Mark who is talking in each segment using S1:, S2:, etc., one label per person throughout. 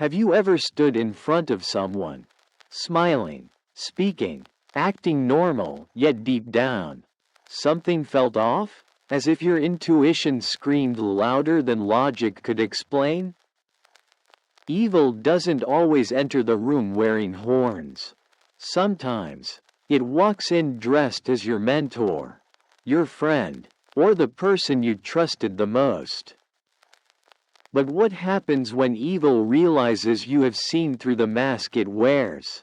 S1: Have you ever stood in front of someone, smiling, speaking, acting normal, yet deep down, something felt off? As if your intuition screamed louder than logic could explain? Evil doesn't always enter the room wearing horns. Sometimes, it walks in dressed as your mentor, your friend, or the person you trusted the most. But what happens when evil realizes you have seen through the mask it wears?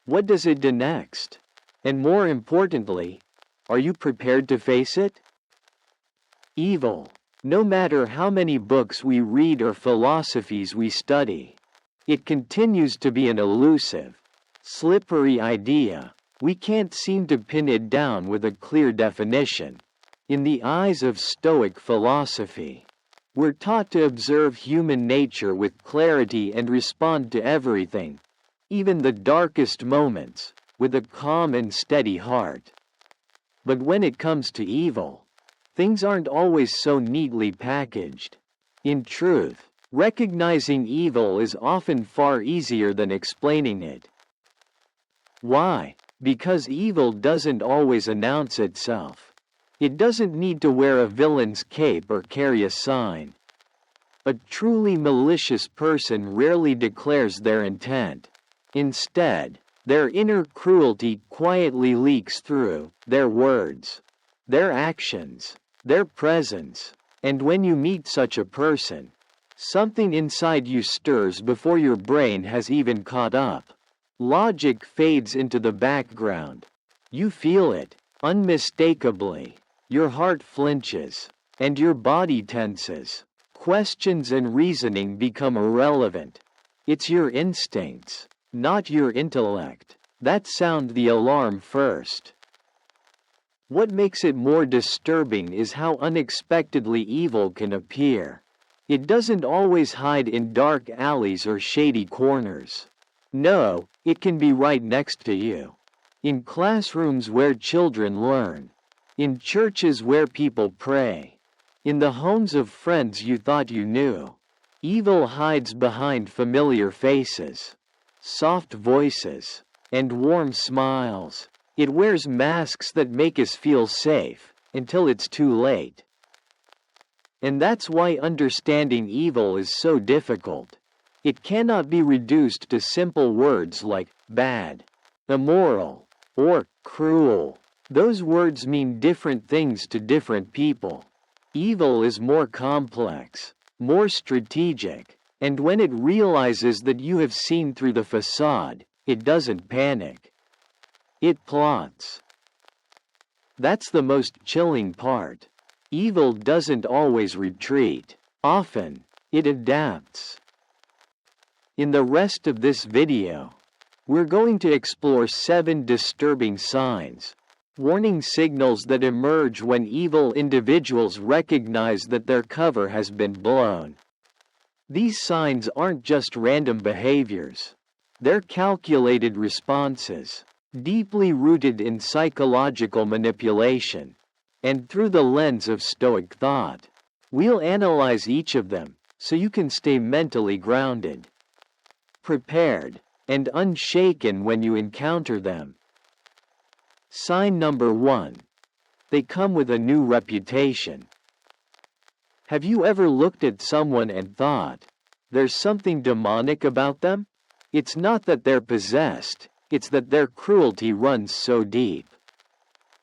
S1: What does it do next? And more importantly, are you prepared to face it? Evil, no matter how many books we read or philosophies we study, it continues to be an elusive, slippery idea. We can't seem to pin it down with a clear definition. In the eyes of Stoic philosophy, we're taught to observe human nature with clarity and respond to everything, even the darkest moments, with a calm and steady heart. But when it comes to evil, things aren't always so neatly packaged. In truth, recognizing evil is often far easier than explaining it. Why? Because evil doesn't always announce itself. It doesn't need to wear a villain's cape or carry a sign. A truly malicious person rarely declares their intent. Instead, their inner cruelty quietly leaks through their words, their actions, their presence. And when you meet such a person, something inside you stirs before your brain has even caught up. Logic fades into the background. You feel it, unmistakably. Your heart flinches, and your body tenses. Questions and reasoning become irrelevant. It's your instincts, not your intellect, that sound the alarm first. What makes it more disturbing is how unexpectedly evil can appear. It doesn't always hide in dark alleys or shady corners. No, it can be right next to you. In classrooms where children learn. In churches where people pray. In the homes of friends you thought you knew. Evil hides behind familiar faces, soft voices, and warm smiles. It wears masks that make us feel safe, until it's too late. And that's why understanding evil is so difficult. It cannot be reduced to simple words like bad, immoral, or cruel. Those words mean different things to different people. Evil is more complex, more strategic, and when it realizes that you have seen through the facade, it doesn't panic. It plots. That's the most chilling part. Evil doesn't always retreat. Often, it adapts. In the rest of this video, we're going to explore 7 disturbing signs, warning signals that emerge when evil individuals recognize that their cover has been blown. These signs aren't just random behaviors. They're calculated responses, deeply rooted in psychological manipulation. And through the lens of Stoic thought, we'll analyze each of them so you can stay mentally grounded, prepared, and unshaken when you encounter them. Sign number 1. They come with a new reputation. Have you ever looked at someone and thought, there's something demonic about them? It's not that they're possessed, it's that their cruelty runs so deep.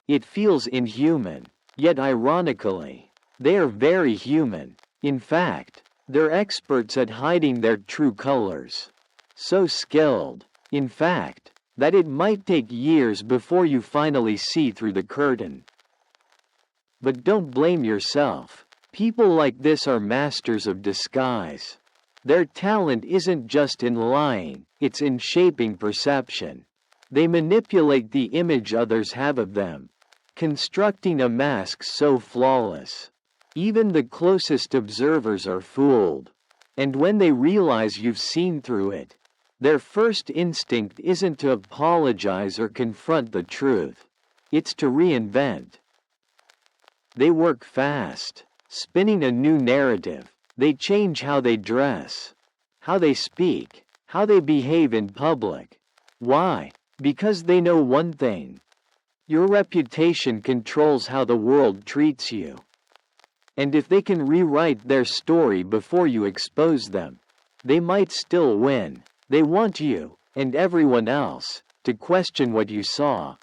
S1: It feels inhuman, yet ironically, they are very human. In fact, they're experts at hiding their true colors. So skilled, in fact, that it might take years before you finally see through the curtain. But don't blame yourself. People like this are masters of disguise. Their talent isn't just in lying, it's in shaping perception. They manipulate the image others have of them, constructing a mask so flawless. Even the closest observers are fooled. And when they realize you've seen through it, their first instinct isn't to apologize or confront the truth. It's to reinvent. They work fast, spinning a new narrative. They change how they dress, how they speak, how they behave in public. Why? Because they know one thing. Your reputation controls how the world treats you. And if they can rewrite their story before you expose them, they might still win. They want you, and everyone else, to question what you saw.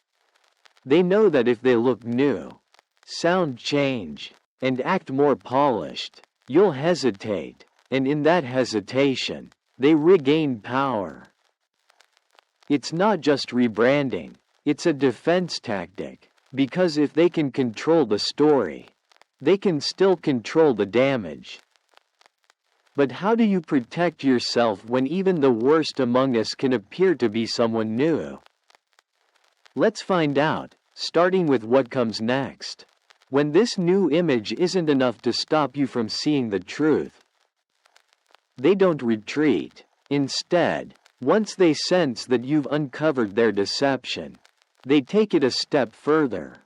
S1: They know that if they look new, sound change, and act more polished, you'll hesitate, and in that hesitation, they regain power. It's not just rebranding, it's a defense tactic, because if they can control the story, they can still control the damage. But how do you protect yourself when even the worst among us can appear to be someone new? Let's find out, starting with what comes next. When this new image isn't enough to stop you from seeing the truth, they don't retreat. Instead, once they sense that you've uncovered their deception, they take it a step further.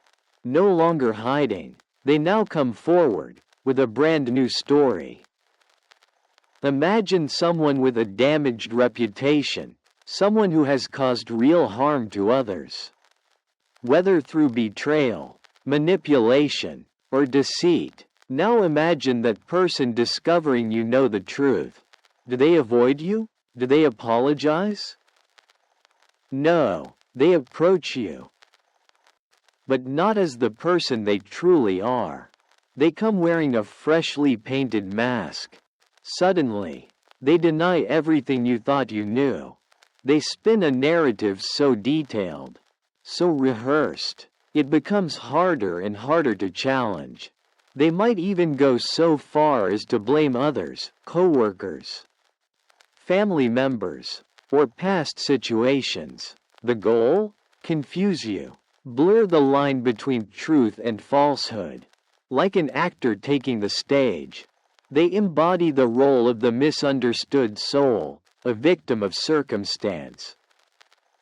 S1: No longer hiding, they now come forward with a brand new story. Imagine someone with a damaged reputation, someone who has caused real harm to others. Whether through betrayal, manipulation, or deceit. Now imagine that person discovering you know the truth. Do they avoid you? Do they apologize? No, they approach you. But not as the person they truly are. They come wearing a freshly painted mask. Suddenly, they deny everything you thought you knew. They spin a narrative so detailed, so rehearsed, it becomes harder and harder to challenge. They might even go so far as to blame others, co-workers, family members, or past situations. The goal? Confuse you. Blur the line between truth and falsehood. Like an actor taking the stage, they embody the role of the misunderstood soul, a victim of circumstance.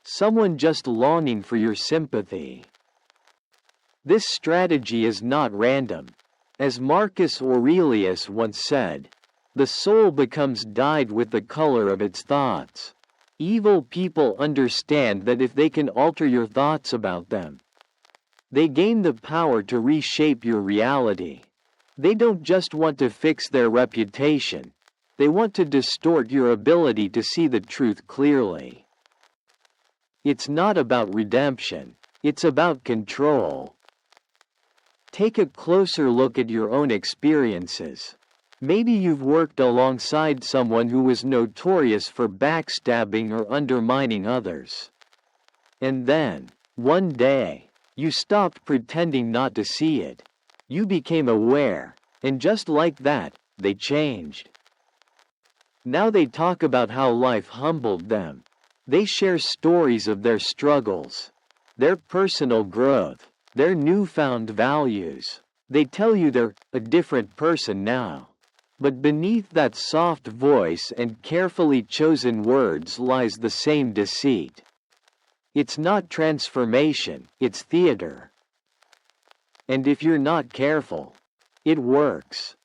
S1: Someone just longing for your sympathy. This strategy is not random. As Marcus Aurelius once said, the soul becomes dyed with the color of its thoughts. Evil people understand that if they can alter your thoughts about them, they gain the power to reshape your reality. They don't just want to fix their reputation, they want to distort your ability to see the truth clearly. It's not about redemption, it's about control. Take a closer look at your own experiences. Maybe you've worked alongside someone who was notorious for backstabbing or undermining others. And then, one day, you stopped pretending not to see it. You became aware, and just like that, they changed. Now they talk about how life humbled them. They share stories of their struggles, their personal growth, their newfound values. They tell you they're a different person now. But beneath that soft voice and carefully chosen words lies the same deceit. It's not transformation, it's theater. And if you're not careful, it works.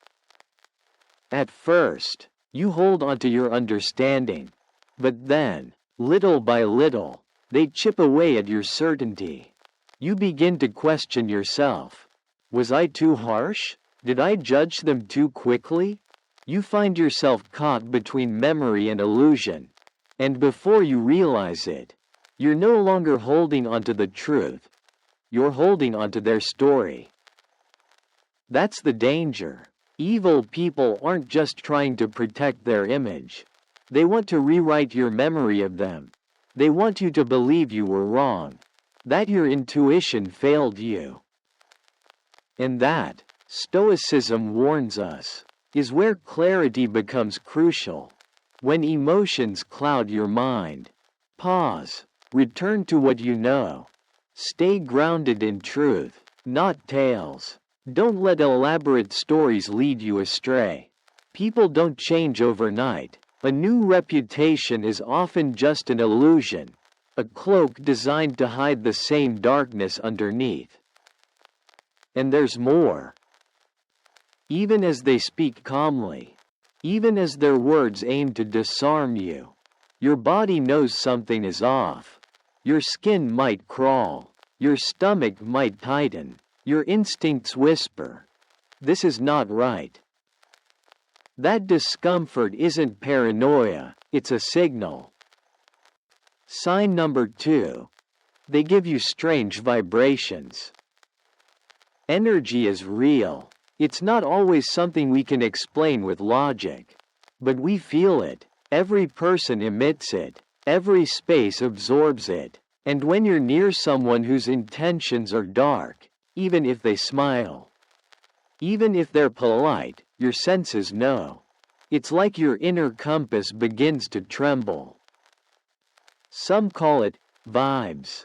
S1: At first, you hold onto your understanding, but then, little by little, they chip away at your certainty. You begin to question yourself. Was I too harsh? Did I judge them too quickly? You find yourself caught between memory and illusion, and before you realize it, you're no longer holding onto the truth. You're holding onto their story. That's the danger. Evil people aren't just trying to protect their image. They want to rewrite your memory of them. They want you to believe you were wrong, that your intuition failed you. And that, Stoicism warns us, is where clarity becomes crucial. When emotions cloud your mind, pause, return to what you know. Stay grounded in truth, not tales. Don't let elaborate stories lead you astray. People don't change overnight. A new reputation is often just an illusion, a cloak designed to hide the same darkness underneath. And there's more. Even as they speak calmly, even as their words aim to disarm you. Your body knows something is off. Your skin might crawl. Your stomach might tighten. Your instincts whisper, "This is not right." That discomfort isn't paranoia, it's a signal. Sign number 2. They give you strange vibrations. Energy is real. It's not always something we can explain with logic. But we feel it. Every person emits it. Every space absorbs it. And when you're near someone whose intentions are dark, even if they smile, even if they're polite, your senses know. It's like your inner compass begins to tremble. Some call it vibes.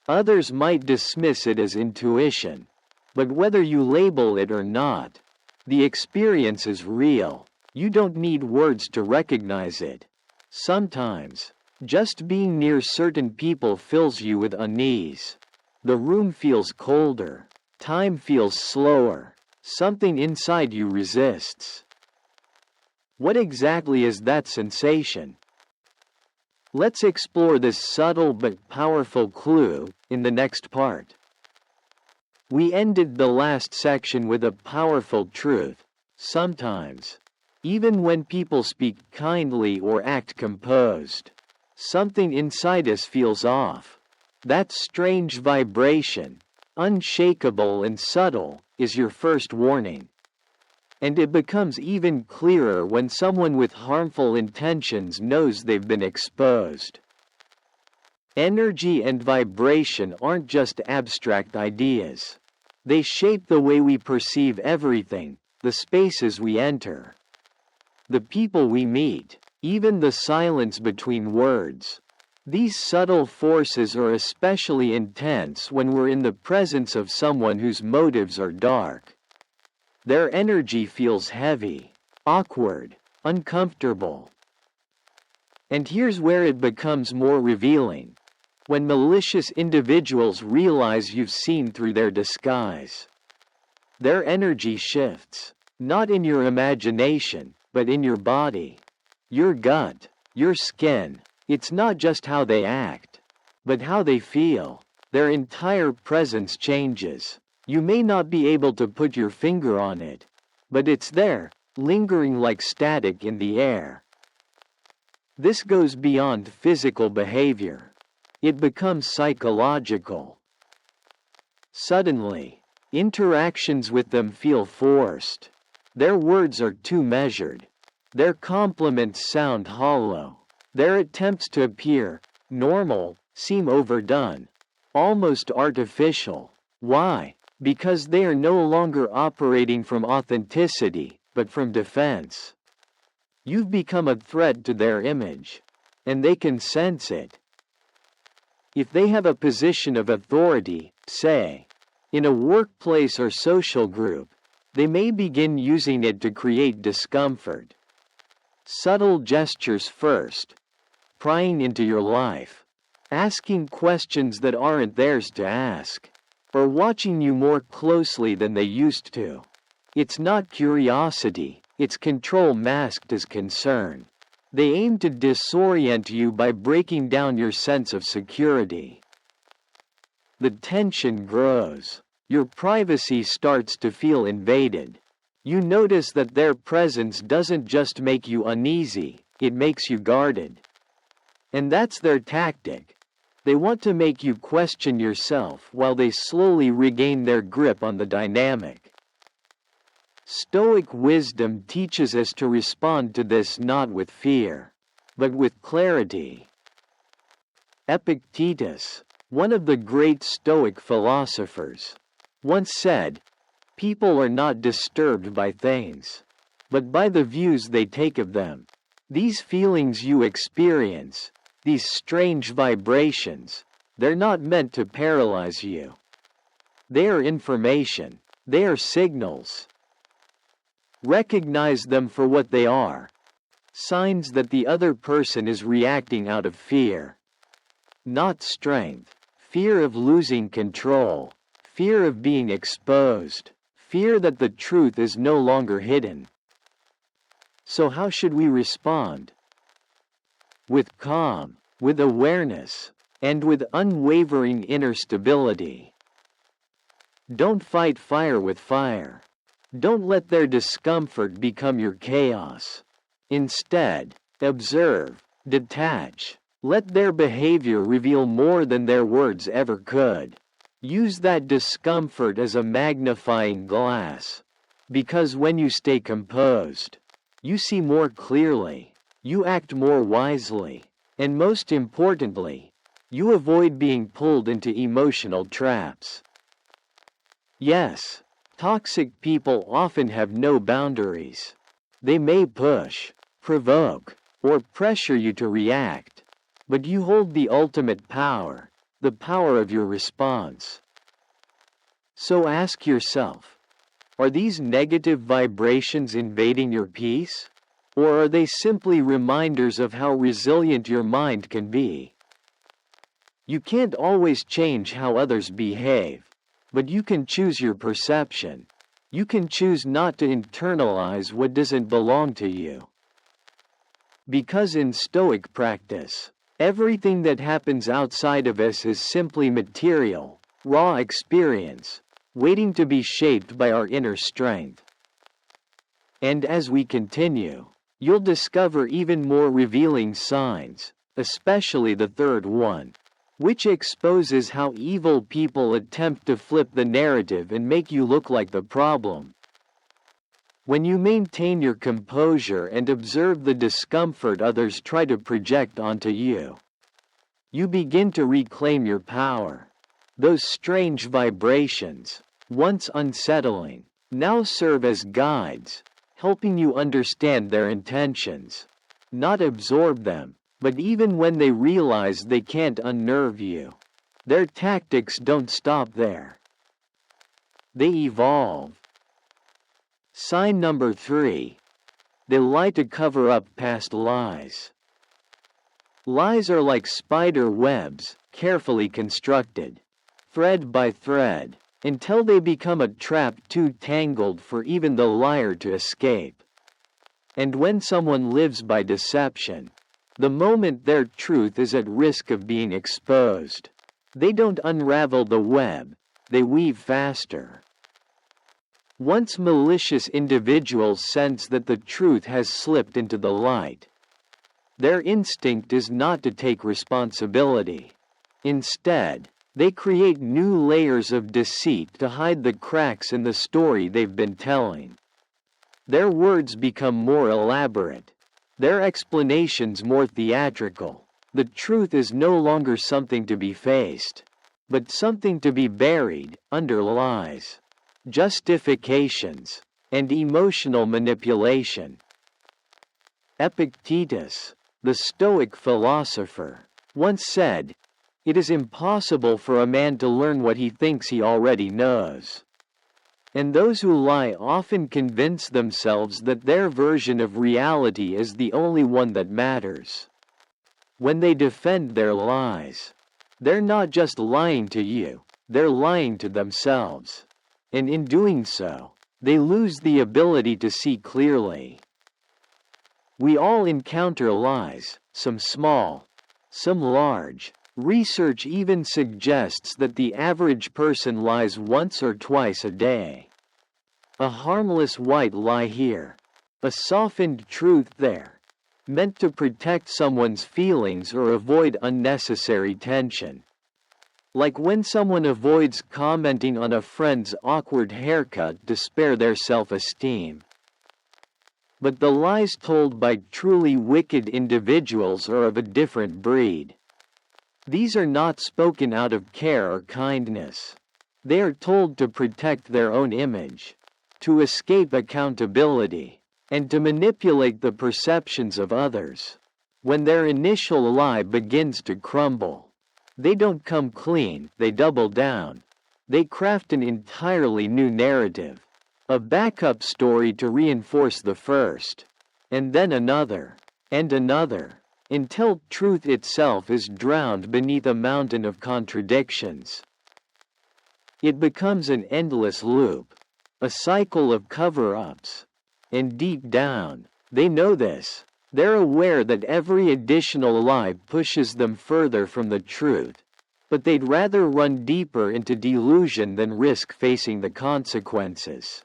S1: Others might dismiss it as intuition. But whether you label it or not, the experience is real. You don't need words to recognize it. Sometimes, just being near certain people fills you with unease. The room feels colder. Time feels slower. Something inside you resists. What exactly is that sensation? Let's explore this subtle but powerful clue in the next part. We ended the last section with a powerful truth. Sometimes, even when people speak kindly or act composed, something inside us feels off. That strange vibration, unshakable and subtle, is your first warning. And it becomes even clearer when someone with harmful intentions knows they've been exposed. Energy and vibration aren't just abstract ideas. They shape the way we perceive everything, the spaces we enter, the people we meet, even the silence between words. These subtle forces are especially intense when we're in the presence of someone whose motives are dark. Their energy feels heavy, awkward, uncomfortable. And here's where it becomes more revealing. When malicious individuals realize you've seen through their disguise, their energy shifts, not in your imagination, but in your body, your gut, your skin. It's not just how they act, but how they feel. Their entire presence changes. You may not be able to put your finger on it, but it's there, lingering like static in the air. This goes beyond physical behavior. It becomes psychological. Suddenly, interactions with them feel forced. Their words are too measured. Their compliments sound hollow. Their attempts to appear normal seem overdone, almost artificial. Why? Because they are no longer operating from authenticity, but from defense. You've become a threat to their image, and they can sense it. If they have a position of authority, say, in a workplace or social group, they may begin using it to create discomfort. Subtle gestures first, prying into your life, asking questions that aren't theirs to ask, or watching you more closely than they used to. It's not curiosity, it's control masked as concern. They aim to disorient you by breaking down your sense of security. The tension grows. Your privacy starts to feel invaded. You notice that their presence doesn't just make you uneasy, it makes you guarded. And that's their tactic. They want to make you question yourself while they slowly regain their grip on the dynamic. Stoic wisdom teaches us to respond to this not with fear, but with clarity. Epictetus, one of the great Stoic philosophers, once said, "People are not disturbed by things, but by the views they take of them." These feelings you experience, these strange vibrations, they're not meant to paralyze you. They are information, they are signals. Recognize them for what they are. Signs that the other person is reacting out of fear. Not strength. Fear of losing control. Fear of being exposed. Fear that the truth is no longer hidden. So how should we respond? With calm, with awareness, and with unwavering inner stability. Don't fight fire with fire. Don't let their discomfort become your chaos. Instead, observe, detach. Let their behavior reveal more than their words ever could. Use that discomfort as a magnifying glass. Because when you stay composed, you see more clearly, you act more wisely, and most importantly, you avoid being pulled into emotional traps. Yes, toxic people often have no boundaries. They may push, provoke, or pressure you to react, but you hold the ultimate power, the power of your response. So ask yourself, are these negative vibrations invading your peace? Or are they simply reminders of how resilient your mind can be? You can't always change how others behave, but you can choose your perception. You can choose not to internalize what doesn't belong to you. Because in Stoic practice, everything that happens outside of us is simply material, raw experience, waiting to be shaped by our inner strength. And as we continue, you'll discover even more revealing signs, especially the third one, which exposes how evil people attempt to flip the narrative and make you look like the problem. When you maintain your composure and observe the discomfort others try to project onto you, you begin to reclaim your power. Those strange vibrations, once unsettling, now serve as guides, helping you understand their intentions, not absorb them. But even when they realize they can't unnerve you, their tactics don't stop there. They evolve. Sign number 3. They lie to cover up past lies. Lies are like spider webs, carefully constructed, thread by thread, until they become a trap too tangled for even the liar to escape. And when someone lives by deception, the moment their truth is at risk of being exposed, they don't unravel the web, they weave faster. Once malicious individuals sense that the truth has slipped into the light, their instinct is not to take responsibility. Instead, they create new layers of deceit to hide the cracks in the story they've been telling. Their words become more elaborate, their explanations more theatrical. The truth is no longer something to be faced, but something to be buried under lies, justifications, and emotional manipulation. Epictetus, the Stoic philosopher, once said, "It is impossible for a man to learn what he thinks he already knows." And those who lie often convince themselves that their version of reality is the only one that matters. When they defend their lies, they're not just lying to you, they're lying to themselves. And in doing so, they lose the ability to see clearly. We all encounter lies, some small, some large. Research even suggests that the average person lies once or twice a day. A harmless white lie here, a softened truth there, meant to protect someone's feelings or avoid unnecessary tension. Like when someone avoids commenting on a friend's awkward haircut to spare their self-esteem. But the lies told by truly wicked individuals are of a different breed. These are not spoken out of care or kindness. They are told to protect their own image, to escape accountability, and to manipulate the perceptions of others. When their initial lie begins to crumble, they don't come clean, they double down. They craft an entirely new narrative, a backup story to reinforce the first, and then another, and another, until truth itself is drowned beneath a mountain of contradictions. It becomes an endless loop, a cycle of cover-ups, and deep down, They know this. They're aware that every additional lie pushes them further from the truth, but they'd rather run deeper into delusion than risk facing the consequences.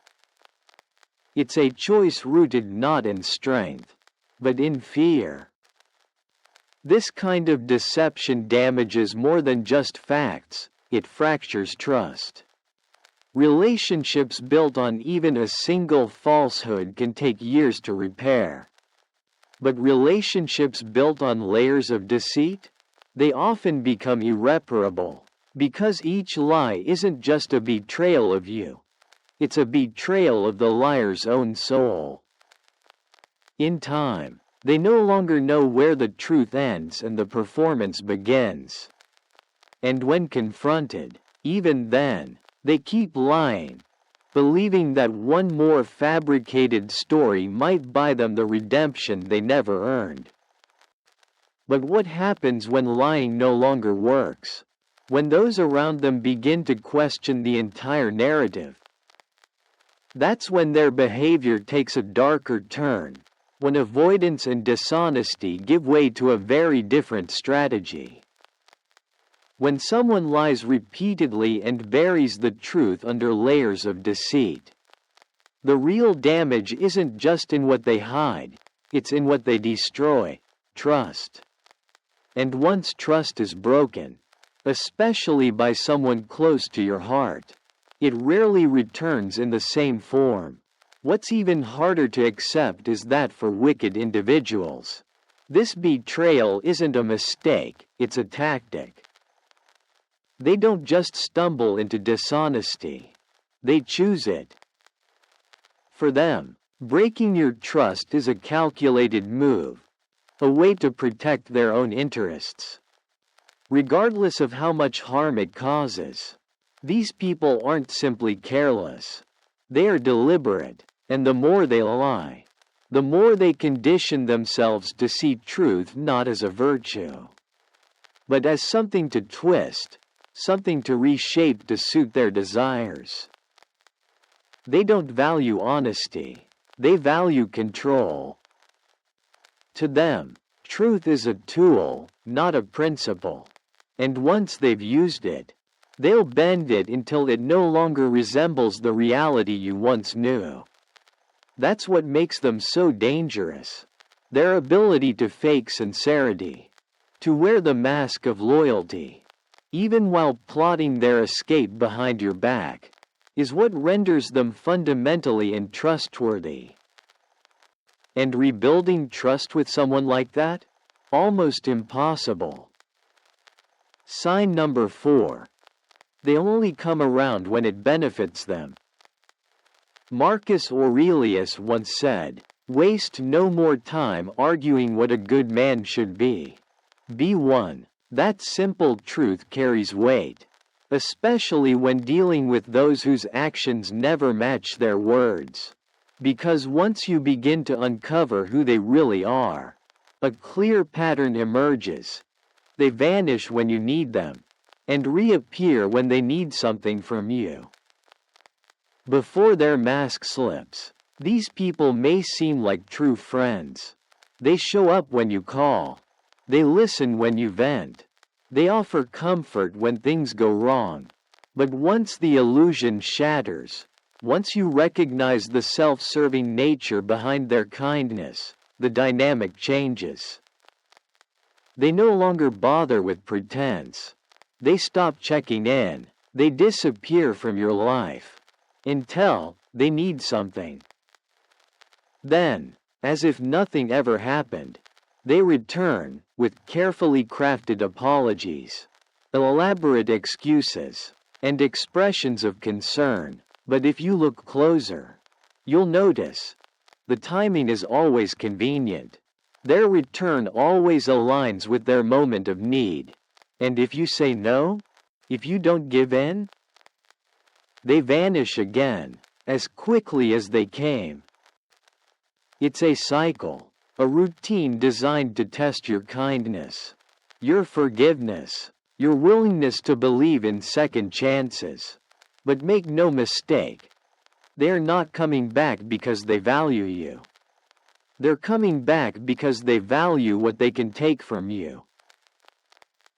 S1: It's a choice rooted not in strength, but in fear. This kind of deception damages more than just facts, it fractures trust. Relationships built on even a single falsehood can take years to repair. But relationships built on layers of deceit? They often become irreparable, because each lie isn't just a betrayal of you. It's a betrayal of the liar's own soul. In time, they no longer know where the truth ends and the performance begins. And when confronted, even then, they keep lying, believing that one more fabricated story might buy them the redemption they never earned. But what happens when lying no longer works? When those around them begin to question the entire narrative? That's when their behavior takes a darker turn, when avoidance and dishonesty give way to a very different strategy. When someone lies repeatedly and buries the truth under layers of deceit, the real damage isn't just in what they hide, it's in what they destroy: trust. And once trust is broken, especially by someone close to your heart, it rarely returns in the same form. What's even harder to accept is that for wicked individuals, this betrayal isn't a mistake, it's a tactic. They don't just stumble into dishonesty, they choose it. For them, breaking your trust is a calculated move, a way to protect their own interests. Regardless of how much harm it causes, these people aren't simply careless. They are deliberate, and the more they lie, the more they condition themselves to see truth not as a virtue, but as something to twist, something to reshape to suit their desires. They don't value honesty, they value control. To them, truth is a tool, not a principle, and once they've used it, they'll bend it until it no longer resembles the reality you once knew. That's what makes them so dangerous: their ability to fake sincerity, to wear the mask of loyalty, even while plotting their escape behind your back, is what renders them fundamentally untrustworthy. And rebuilding trust with someone like that? Almost impossible. Sign number 4. They only come around when it benefits them. Marcus Aurelius once said, "Waste no more time arguing what a good man should be. Be one." That simple truth carries weight, especially when dealing with those whose actions never match their words. Because once you begin to uncover who they really are, a clear pattern emerges. They vanish when you need them, and reappear when they need something from you. Before their mask slips, these people may seem like true friends. They show up when you call. They listen when you vent. They offer comfort when things go wrong. But once the illusion shatters, once you recognize the self-serving nature behind their kindness, the dynamic changes. They no longer bother with pretense. They stop checking in. They disappear from your life until they need something. Then, as if nothing ever happened, they return with carefully crafted apologies, elaborate excuses, and expressions of concern. But if you look closer, you'll notice the timing is always convenient. Their return always aligns with their moment of need. And if you say no, if you don't give in, they vanish again, as quickly as they came. It's a cycle, a routine designed to test your kindness, your forgiveness, your willingness to believe in second chances. But make no mistake, they're not coming back because they value you. They're coming back because they value what they can take from you.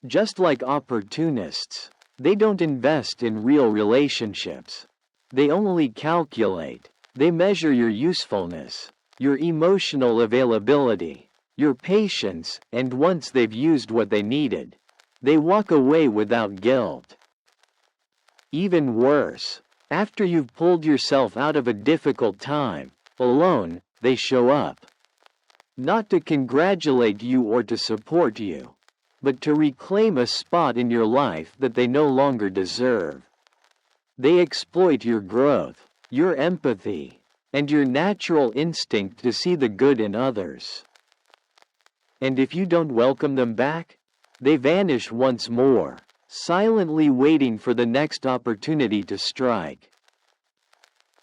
S1: Just like opportunists, they don't invest in real relationships. They only calculate. They measure your usefulness, your emotional availability, your patience, and once they've used what they needed, they walk away without guilt. Even worse, after you've pulled yourself out of a difficult time, alone, they show up. Not to congratulate you or to support you, but to reclaim a spot in your life that they no longer deserve. They exploit your growth, your empathy, and your natural instinct to see the good in others. And if you don't welcome them back, they vanish once more, silently waiting for the next opportunity to strike.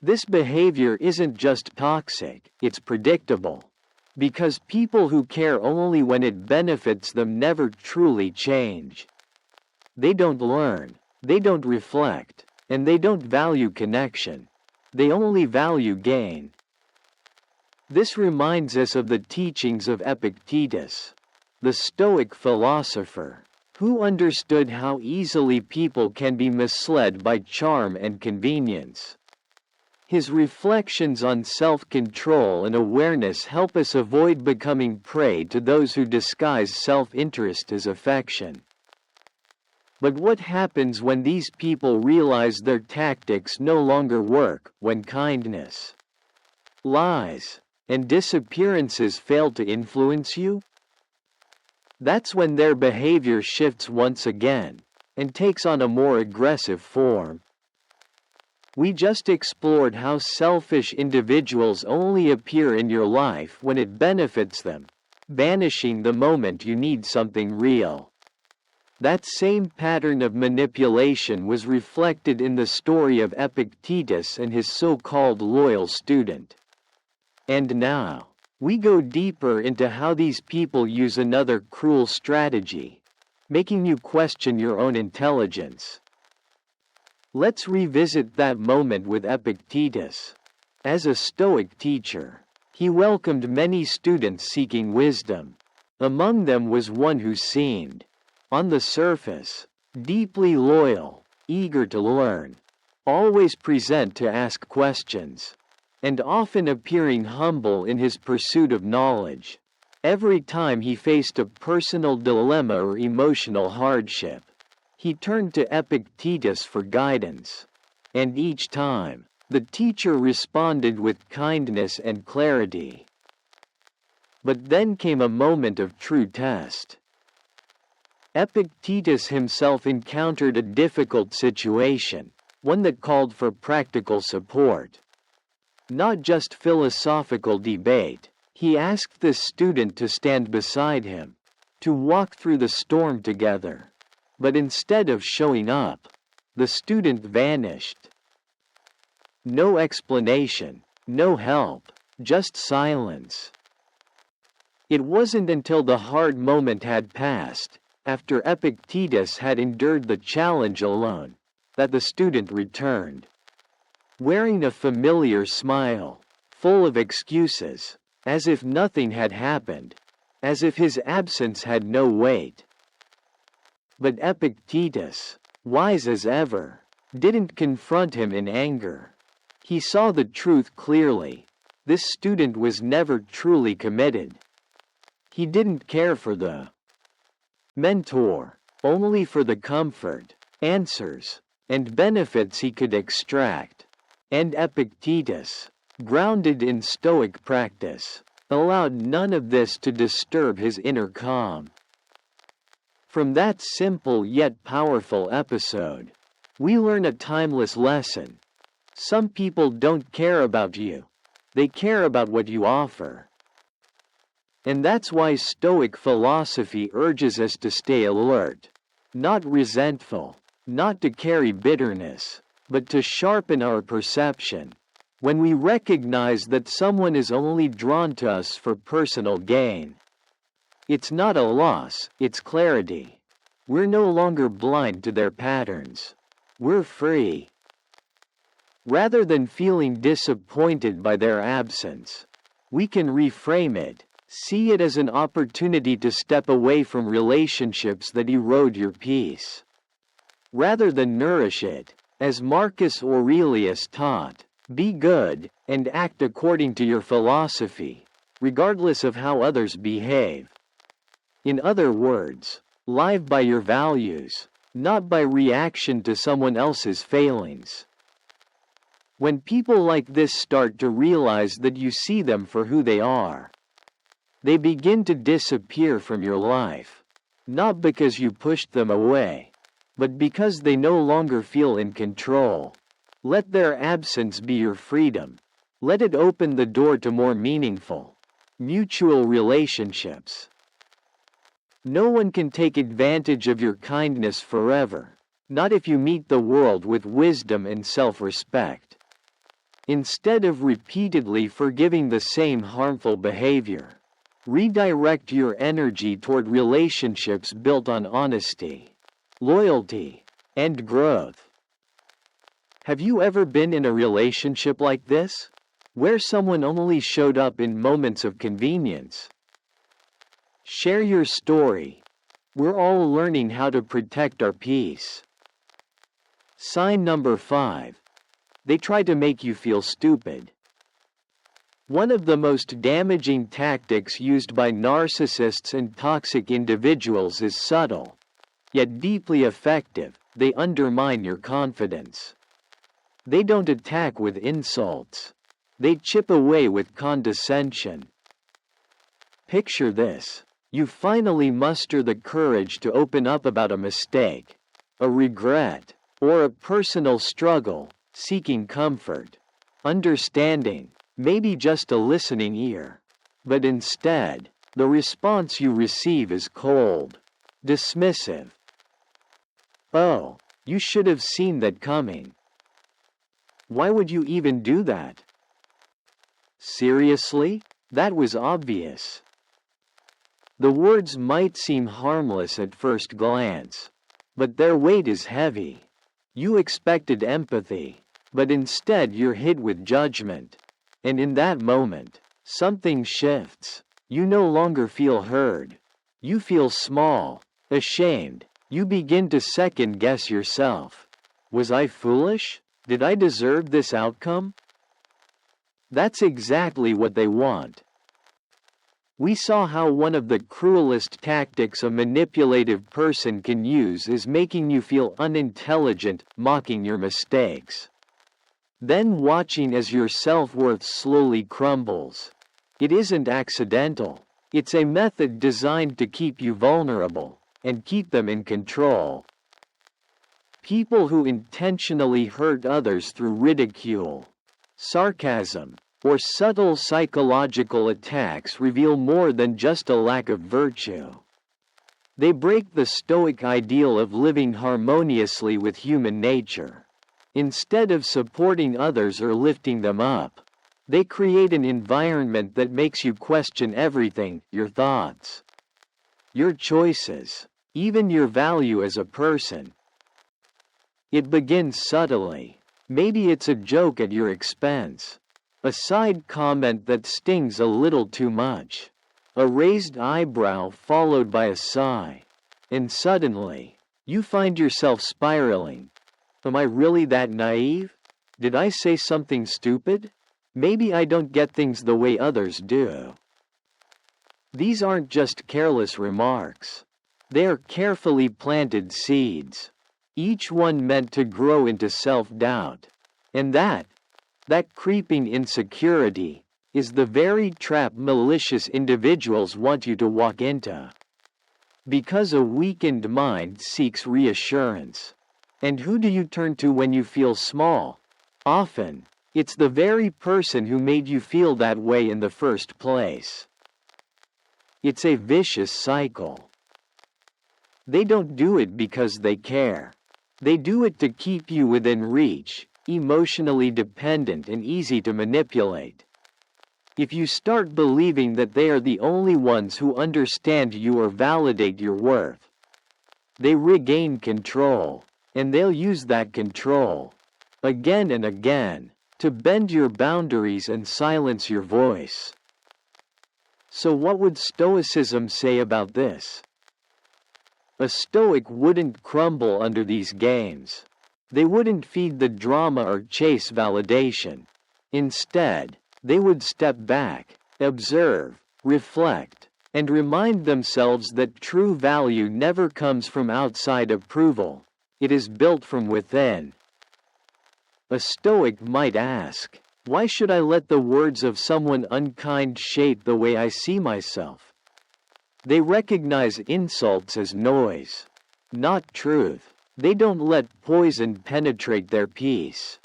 S1: This behavior isn't just toxic, it's predictable. Because people who care only when it benefits them never truly change. They don't learn, they don't reflect, and they don't value connection. They only value gain. This reminds us of the teachings of Epictetus, the Stoic philosopher, who understood how easily people can be misled by charm and convenience. His reflections on self-control and awareness help us avoid becoming prey to those who disguise self-interest as affection. But what happens when these people realize their tactics no longer work, when kindness, lies, and disappearances fail to influence you? That's when their behavior shifts once again, and takes on a more aggressive form. We just explored how selfish individuals only appear in your life when it benefits them, vanishing the moment you need something real. That same pattern of manipulation was reflected in the story of Epictetus and his so-called loyal student. And now, we go deeper into how these people use another cruel strategy, making you question your own intelligence. Let's revisit that moment with Epictetus. As a Stoic teacher, he welcomed many students seeking wisdom. Among them was one who seemed, on the surface, deeply loyal, eager to learn, always present to ask questions, and often appearing humble in his pursuit of knowledge. Every time he faced a personal dilemma or emotional hardship, he turned to Epictetus for guidance, and each time, the teacher responded with kindness and clarity. But then came a moment of true test. Epictetus himself encountered a difficult situation, one that called for practical support. Not just philosophical debate, he asked the student to stand beside him, to walk through the storm together. But instead of showing up, the student vanished. No explanation, no help, just silence. It wasn't until the hard moment had passed, after Epictetus had endured the challenge alone, that the student returned. Wearing a familiar smile, full of excuses, as if nothing had happened, as if his absence had no weight. But Epictetus, wise as ever, didn't confront him in anger. He saw the truth clearly. This student was never truly committed. He didn't care for the mentor, only for the comfort, answers, and benefits he could extract. And Epictetus, grounded in Stoic practice, allowed none of this to disturb his inner calm. From that simple yet powerful episode, we learn a timeless lesson. Some people don't care about you. They care about what you offer. And that's why Stoic philosophy urges us to stay alert, not resentful, not to carry bitterness, but to sharpen our perception. When we recognize that someone is only drawn to us for personal gain, it's not a loss, it's clarity. We're no longer blind to their patterns. We're free. Rather than feeling disappointed by their absence, We can reframe it. See it as an opportunity to step away from relationships that erode your peace, rather than nourish it. As Marcus Aurelius taught, be good, and act according to your philosophy, regardless of how others behave. In other words, live by your values, not by reaction to someone else's failings. When people like this start to realize that you see them for who they are, they begin to disappear from your life, not because you pushed them away, but because they no longer feel in control. Let their absence be your freedom. Let it open the door to more meaningful, mutual relationships. No one can take advantage of your kindness forever, not if you meet the world with wisdom and self-respect. Instead of repeatedly forgiving the same harmful behavior, redirect your energy toward relationships built on honesty, loyalty, and growth. Have you ever been in a relationship like this, where someone only showed up in moments of convenience? Share your story. We're all learning how to protect our peace. Sign number 5. They try to make you feel stupid. One of the most damaging tactics used by narcissists and toxic individuals is subtle, yet deeply effective. They undermine your confidence. They don't attack with insults. They chip away with condescension. Picture this. You finally muster the courage to open up about a mistake, a regret, or a personal struggle, seeking comfort, understanding, maybe just a listening ear. But instead, the response you receive is cold, dismissive. Oh, you should have seen that coming. Why would you even do that? Seriously? That was obvious. The words might seem harmless at first glance, but their weight is heavy. You expected empathy, but instead you're hit with judgment. And in that moment, something shifts. You no longer feel heard. You feel small, ashamed. You begin to second-guess yourself. Was I foolish? Did I deserve this outcome? That's exactly what they want. We saw how one of the cruelest tactics a manipulative person can use is making you feel unintelligent, mocking your mistakes, then watching as your self-worth slowly crumbles. It isn't accidental. It's a method designed to keep you vulnerable and keep them in control. People who intentionally hurt others through ridicule, sarcasm, or subtle psychological attacks reveal more than just a lack of virtue. They break the Stoic ideal of living harmoniously with human nature. Instead of supporting others or lifting them up, they create an environment that makes you question everything: your thoughts, your choices, even your value as a person. It begins subtly. Maybe it's a joke at your expense, a side comment that stings a little too much, a raised eyebrow followed by a sigh, and suddenly, you find yourself spiraling. Am I really that naive? Did I say something stupid? Maybe I don't get things the way others do. These aren't just careless remarks. They are carefully planted seeds, each one meant to grow into self-doubt. And that creeping insecurity is the very trap malicious individuals want you to walk into. Because a weakened mind seeks reassurance. And who do you turn to when you feel small? Often, it's the very person who made you feel that way in the first place. It's a vicious cycle. They don't do it because they care. They do it to keep you within reach, emotionally dependent and easy to manipulate. If you start believing that they are the only ones who understand you or validate your worth, they regain control, and they'll use that control, again and again, to bend your boundaries and silence your voice. So what would Stoicism say about this? A Stoic wouldn't crumble under these games. They wouldn't feed the drama or chase validation. Instead, they would step back, observe, reflect, and remind themselves that true value never comes from outside approval. It is built from within. A Stoic might ask, why should I let the words of someone unkind shape the way I see myself? They recognize insults as noise, not truth. They don't let poison penetrate their peace.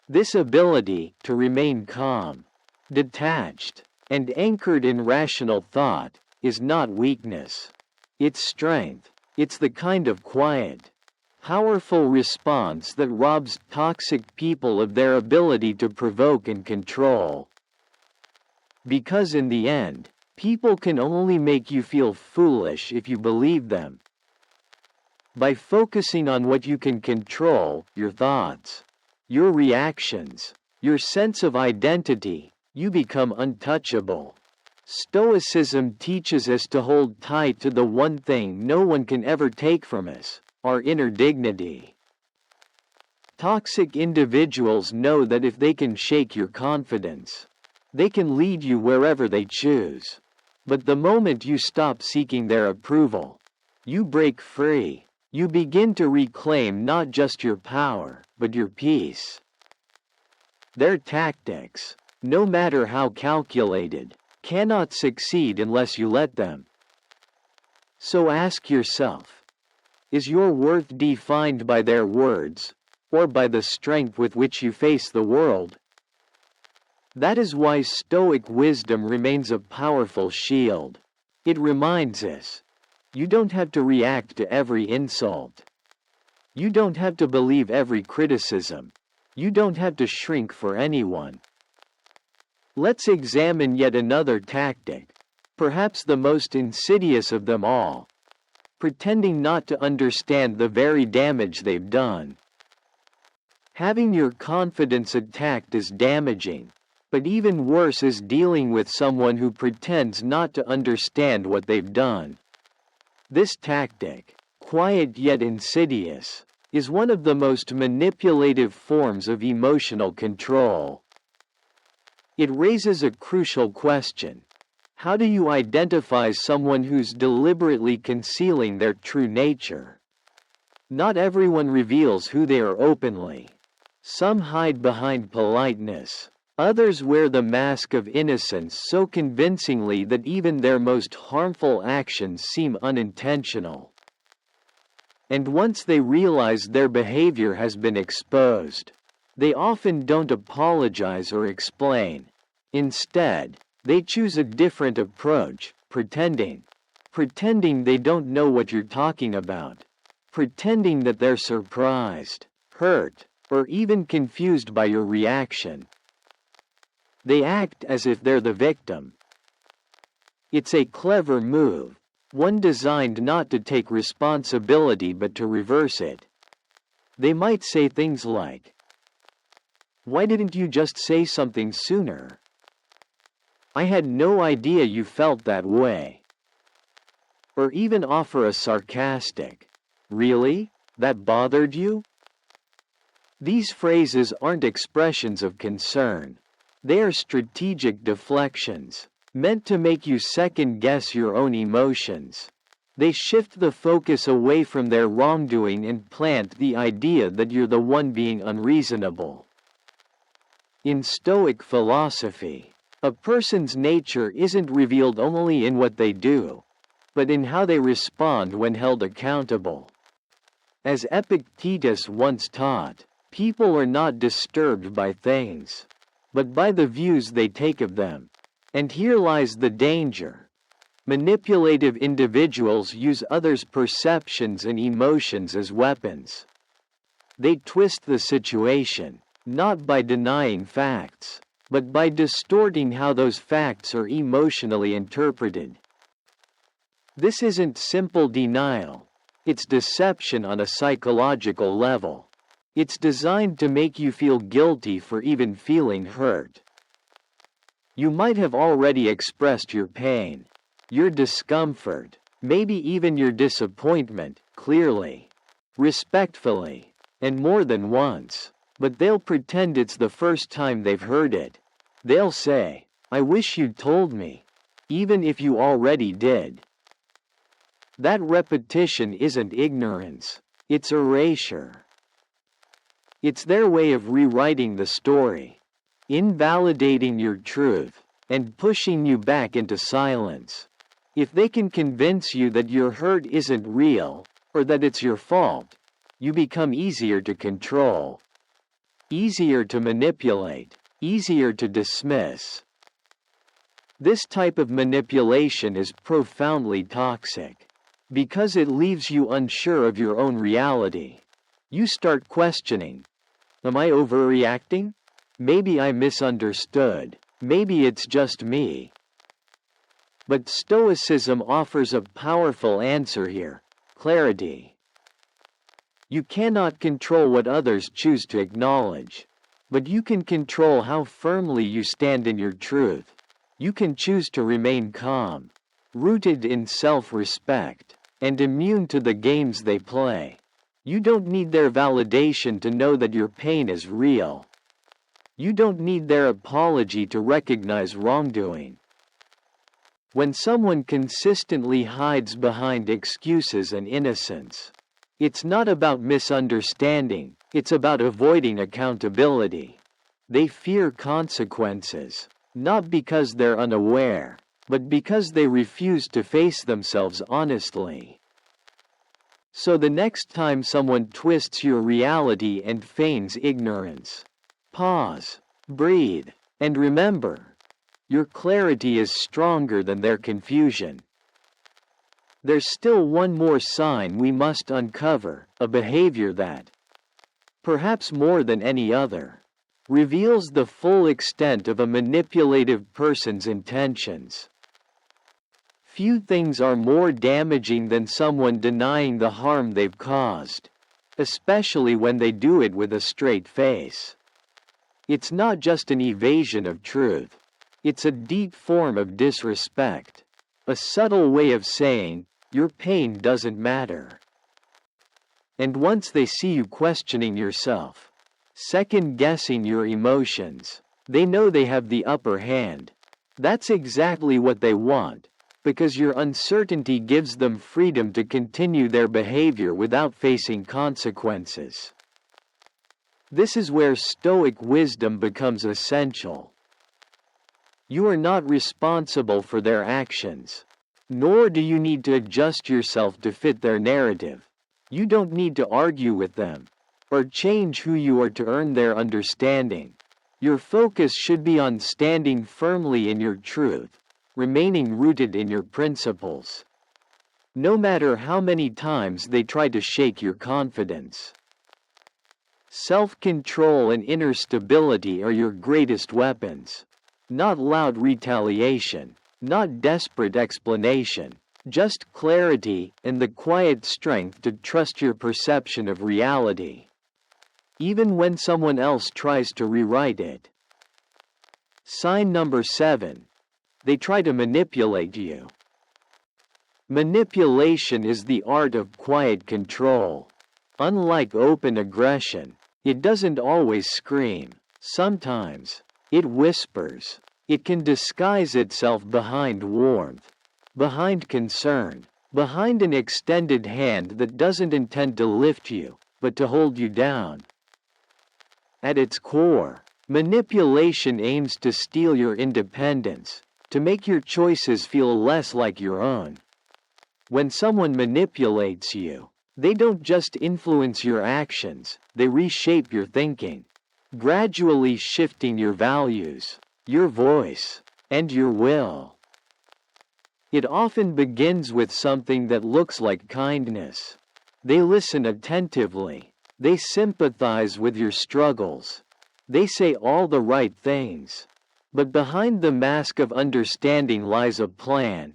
S1: This ability to remain calm, detached, and anchored in rational thought is not weakness. It's strength. It's the kind of quiet, powerful response that robs toxic people of their ability to provoke and control. Because in the end, people can only make you feel foolish if you believe them. By focusing on what you can control, your thoughts, your reactions, your sense of identity, you become untouchable. Stoicism teaches us to hold tight to the one thing no one can ever take from us, our inner dignity. Toxic individuals know that if they can shake your confidence, they can lead you wherever they choose. But the moment you stop seeking their approval, you break free. You begin to reclaim not just your power, but your peace. Their tactics, no matter how calculated, cannot succeed unless you let them. So ask yourself, is your worth defined by their words, or by the strength with which you face the world? That is why Stoic wisdom remains a powerful shield. It reminds us, you don't have to react to every insult. You don't have to believe every criticism. You don't have to shrink for anyone. Let's examine yet another tactic, perhaps the most insidious of them all, pretending not to understand the very damage they've done. Having your confidence attacked is damaging, but even worse is dealing with someone who pretends not to understand what they've done. This tactic, quiet yet insidious, is one of the most manipulative forms of emotional control. It raises a crucial question. How do you identify someone who's deliberately concealing their true nature? Not everyone reveals who they are openly. Some hide behind politeness. Others wear the mask of innocence so convincingly that even their most harmful actions seem unintentional. And once they realize their behavior has been exposed, they often don't apologize or explain. Instead, they choose a different approach, pretending they don't know what you're talking about, pretending that they're surprised, hurt, or even confused by your reaction. They act as if they're the victim. It's a clever move, one designed not to take responsibility but to reverse it. They might say things like, "Why didn't you just say something sooner? I had no idea you felt that way." Or even offer a sarcastic, "Really? That bothered you?" These phrases aren't expressions of concern. They are strategic deflections, meant to make you second-guess your own emotions. They shift the focus away from their wrongdoing and plant the idea that you're the one being unreasonable. In Stoic philosophy, a person's nature isn't revealed only in what they do, but in how they respond when held accountable. As Epictetus once taught, people are not disturbed by things, but by the views they take of them. And here lies the danger. Manipulative individuals use others' perceptions and emotions as weapons. They twist the situation, not by denying facts, but by distorting how those facts are emotionally interpreted. This isn't simple denial. It's deception on a psychological level. It's designed to make you feel guilty for even feeling hurt. You might have already expressed your pain, your discomfort, maybe even your disappointment, clearly, respectfully, and more than once. But they'll pretend it's the first time they've heard it. They'll say, "I wish you'd told me," even if you already did. That repetition isn't ignorance, it's erasure. It's their way of rewriting the story, invalidating your truth, and pushing you back into silence. If they can convince you that your hurt isn't real, or that it's your fault, you become easier to control, easier to manipulate, easier to dismiss. This type of manipulation is profoundly toxic, because it leaves you unsure of your own reality. You start questioning, am I overreacting? Maybe I misunderstood. Maybe it's just me. But Stoicism offers a powerful answer here: clarity. You cannot control what others choose to acknowledge, but you can control how firmly you stand in your truth. You can choose to remain calm, rooted in self-respect, and immune to the games they play. You don't need their validation to know that your pain is real. You don't need their apology to recognize wrongdoing. When someone consistently hides behind excuses and innocence, it's not about misunderstanding, it's about avoiding accountability. They fear consequences, not because they're unaware, but because they refuse to face themselves honestly. So the next time someone twists your reality and feigns ignorance, pause, breathe, and remember, your clarity is stronger than their confusion. There's still one more sign we must uncover, a behavior that, perhaps more than any other, reveals the full extent of a manipulative person's intentions. Few things are more damaging than someone denying the harm they've caused, especially when they do it with a straight face. It's not just an evasion of truth. It's a deep form of disrespect, a subtle way of saying, your pain doesn't matter. And once they see you questioning yourself, second-guessing your emotions, they know they have the upper hand. That's exactly what they want, because your uncertainty gives them freedom to continue their behavior without facing consequences. This is where Stoic wisdom becomes essential. You are not responsible for their actions, nor do you need to adjust yourself to fit their narrative. You don't need to argue with them, or change who you are to earn their understanding. Your focus should be on standing firmly in your truth, remaining rooted in your principles. No matter how many times they try to shake your confidence. Self-control and inner stability are your greatest weapons. Not loud retaliation, not desperate explanation, just clarity and the quiet strength to trust your perception of reality, even when someone else tries to rewrite it. Sign number 7. They try to manipulate you. Manipulation is the art of quiet control. Unlike open aggression, it doesn't always scream. Sometimes, it whispers. It can disguise itself behind warmth, behind concern, behind an extended hand that doesn't intend to lift you, but to hold you down. At its core, manipulation aims to steal your independence, to make your choices feel less like your own. When someone manipulates you, they don't just influence your actions, they reshape your thinking, gradually shifting your values, your voice, and your will. It often begins with something that looks like kindness. They listen attentively. They sympathize with your struggles. They say all the right things. But behind the mask of understanding lies a plan,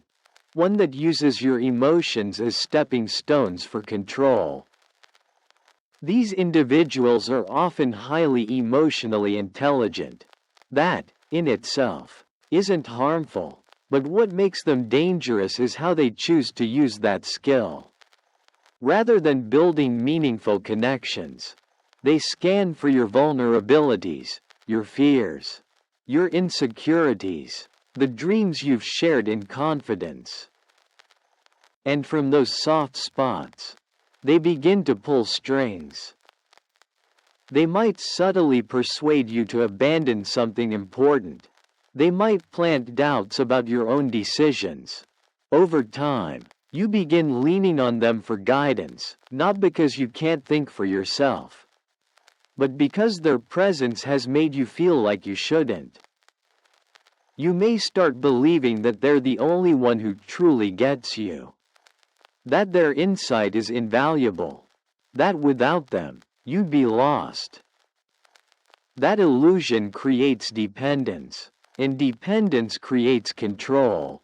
S1: one that uses your emotions as stepping stones for control. These individuals are often highly emotionally intelligent. That, in itself, isn't harmful, but what makes them dangerous is how they choose to use that skill. Rather than building meaningful connections, they scan for your vulnerabilities, your fears, your insecurities, the dreams you've shared in confidence. And from those soft spots, they begin to pull strings. They might subtly persuade you to abandon something important. They might plant doubts about your own decisions. Over time, you begin leaning on them for guidance, not because you can't think for yourself, but because their presence has made you feel like you shouldn't. You may start believing that they're the only one who truly gets you, that their insight is invaluable, that without them, you'd be lost. That illusion creates dependence, and dependence creates control.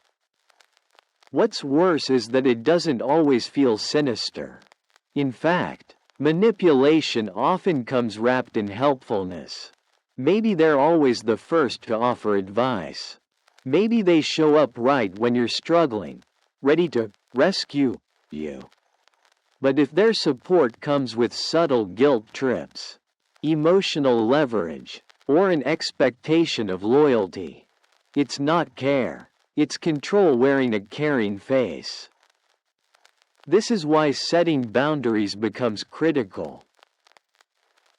S1: What's worse is that it doesn't always feel sinister. In fact, manipulation often comes wrapped in helpfulness. Maybe they're always the first to offer advice. Maybe they show up right when you're struggling, ready to rescue you. But if their support comes with subtle guilt trips, emotional leverage, or an expectation of loyalty, it's not care, it's control wearing a caring face. This is why setting boundaries becomes critical.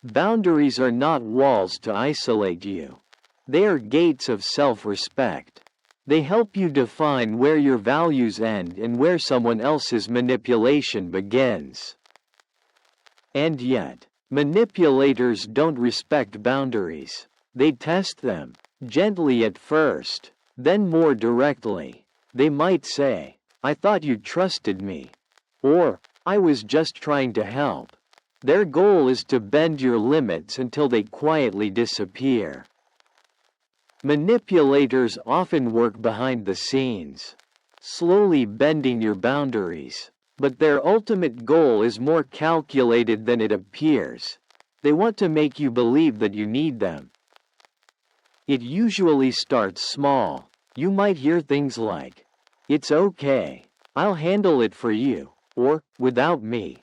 S1: Boundaries are not walls to isolate you. They are gates of self-respect. They help you define where your values end and where someone else's manipulation begins. And yet, manipulators don't respect boundaries. They test them, gently at first, then more directly. They might say, "I thought you trusted me," or "I was just trying to help." Their goal is to bend your limits until they quietly disappear. Manipulators often work behind the scenes, slowly bending your boundaries, but their ultimate goal is more calculated than it appears. They want to make you believe that you need them. It usually starts small. You might hear things like, "It's okay, I'll handle it for you," or "Without me,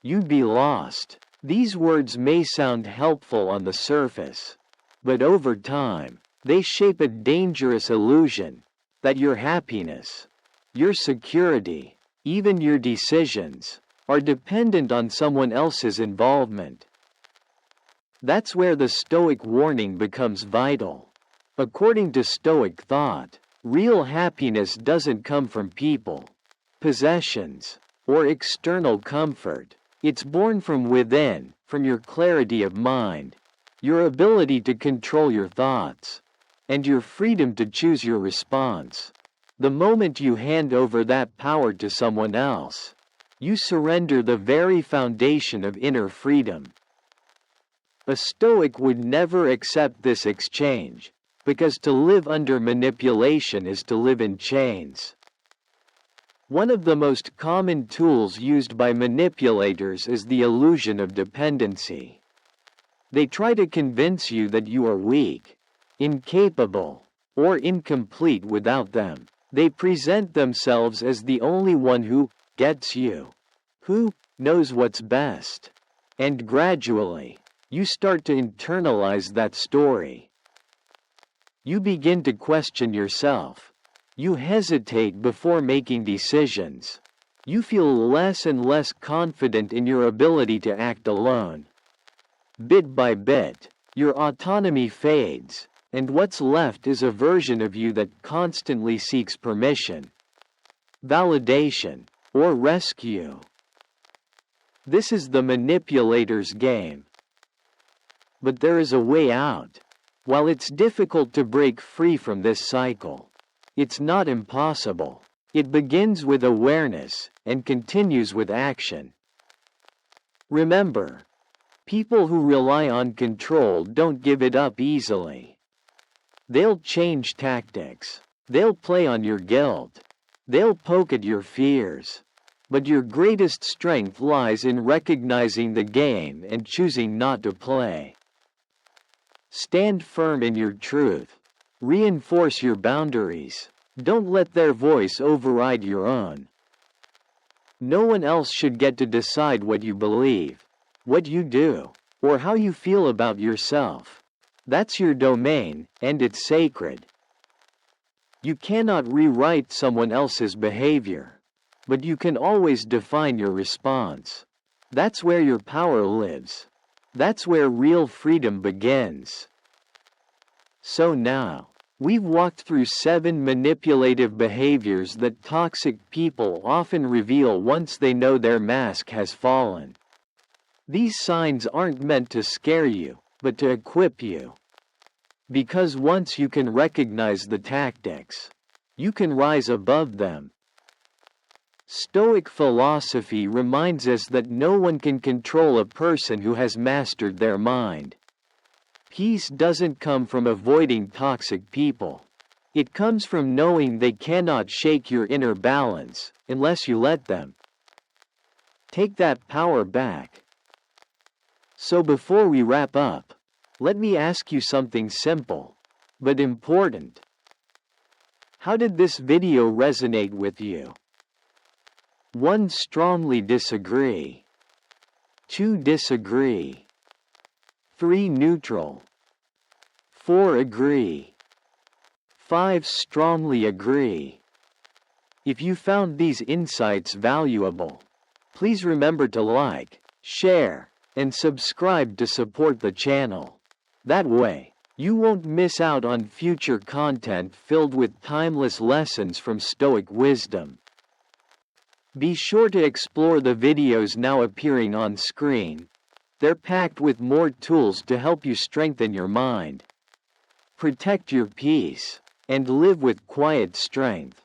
S1: you'd be lost." These words may sound helpful on the surface, but over time, they shape a dangerous illusion that your happiness, your security, even your decisions, are dependent on someone else's involvement. That's where the Stoic warning becomes vital. According to Stoic thought, real happiness doesn't come from people, possessions, or external comfort. It's born from within, from your clarity of mind, your ability to control your thoughts, and your freedom to choose your response. The moment you hand over that power to someone else, you surrender the very foundation of inner freedom. A Stoic would never accept this exchange, because to live under manipulation is to live in chains. One of the most common tools used by manipulators is the illusion of dependency. They try to convince you that you are weak, incapable, or incomplete without them. They present themselves as the only one who gets you, who knows what's best. And gradually, you start to internalize that story. You begin to question yourself. You hesitate before making decisions. You feel less and less confident in your ability to act alone. Bit by bit, your autonomy fades, and what's left is a version of you that constantly seeks permission, validation, or rescue. This is the manipulator's game. But there is a way out. While it's difficult to break free from this cycle, it's not impossible. It begins with awareness and continues with action. Remember, people who rely on control don't give it up easily. They'll change tactics. They'll play on your guilt. They'll poke at your fears. But your greatest strength lies in recognizing the game and choosing not to play. Stand firm in your truth. Reinforce your boundaries. Don't let their voice override your own. No one else should get to decide what you believe, what you do, or how you feel about yourself. That's your domain, and it's sacred. You cannot rewrite someone else's behavior, but you can always define your response. That's where your power lives. That's where real freedom begins. So now, we've walked through 7 manipulative behaviors that toxic people often reveal once they know their mask has fallen. These signs aren't meant to scare you, but to equip you. Because once you can recognize the tactics, you can rise above them. Stoic philosophy reminds us that no one can control a person who has mastered their mind. Peace doesn't come from avoiding toxic people. It comes from knowing they cannot shake your inner balance, unless you let them. Take that power back. So before we wrap up, let me ask you something simple, but important. How did this video resonate with you? 1. Strongly disagree. 2. Disagree. 3. Neutral. 4. Agree. 5. Strongly agree. If you found these insights valuable, please remember to like, share, and subscribe to support the channel. That way, you won't miss out on future content filled with timeless lessons from Stoic wisdom. Be sure to explore the videos now appearing on screen. They're packed with more tools to help you strengthen your mind, protect your peace, and live with quiet strength.